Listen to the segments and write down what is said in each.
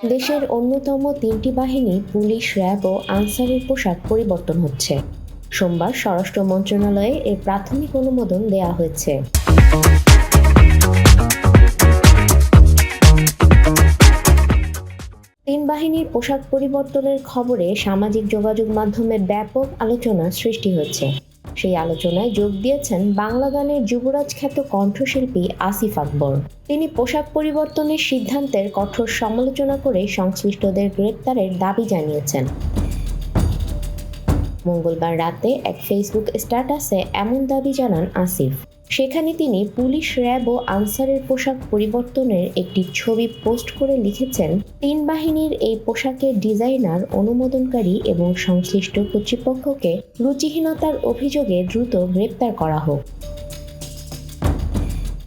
দেশের অন্যতম তিনটি বাহিনী পুলিশ, র্যাব ও আনসারের পোশাক পরিবর্তন হচ্ছে। সোমবার স্বরাষ্ট্র মন্ত্রণালয়ে এর প্রাথমিক অনুমোদন দেয়া হয়েছে। তিন বাহিনীর পোশাক পরিবর্তনের খবরে সামাজিক যোগাযোগ মাধ্যমে ব্যাপক আলোচনা সৃষ্টি হয়েছে। সেই আলোচনায় যোগ দিয়েছেন বাংলা গানের যুবরাজ খ্যাত কণ্ঠশিল্পী আসিফ আকবর। তিনি পোশাক পরিবর্তনের সিদ্ধান্তের কঠোর সমালোচনা করে সংশ্লিষ্টদের গ্রেপ্তারের দাবি জানিয়েছেন। মঙ্গলবার রাতে এক ফেসবুক স্ট্যাটাসে এমন দাবি জানান আসিফ। সেখানে তিনি পুলিশ, র্যাব ও আনসারের পোশাক পরিবর্তনের একটি ছবি পোস্ট করে লিখেছেন, তিন বাহিনীর এই পোশাকের ডিজাইনার, অনুমোদনকারী এবং সংশ্লিষ্ট কর্তৃপক্ষকে রুচিহীনতার অভিযোগে দ্রুত গ্রেপ্তার করা হোক।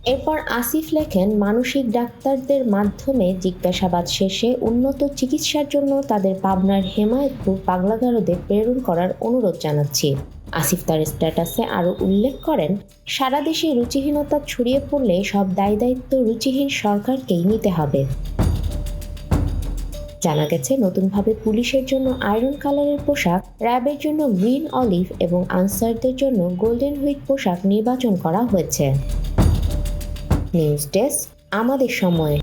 এরপর আসিফ লেখেন, মানসিক ডাক্তারদের মাধ্যমে জিজ্ঞাসাবাদ শেষে উন্নত চিকিৎসার জন্য তাদের পাবনার হেমায়েতপুর পাগলাগারদে প্রেরণ করার অনুরোধ জানাচ্ছি। আসিফ তার স্ট্যাটাসে আরও উল্লেখ করেন, সারা দেশে রুচিহীনতা ছড়িয়ে পড়লে সব দায়-দায়িত্ব রুচিহীন সরকারকেই নিতে হবে। জানা গেছে, নতুনভাবে পুলিশের জন্য আয়রন কালারের পোশাক, র্যাবের জন্য গ্রিন অলিভ এবং আনসারদের জন্য গোল্ডেন হুইট পোশাক নির্বাচন করা হয়েছে। নিউজ ডেস্ক, আমাদের সময়।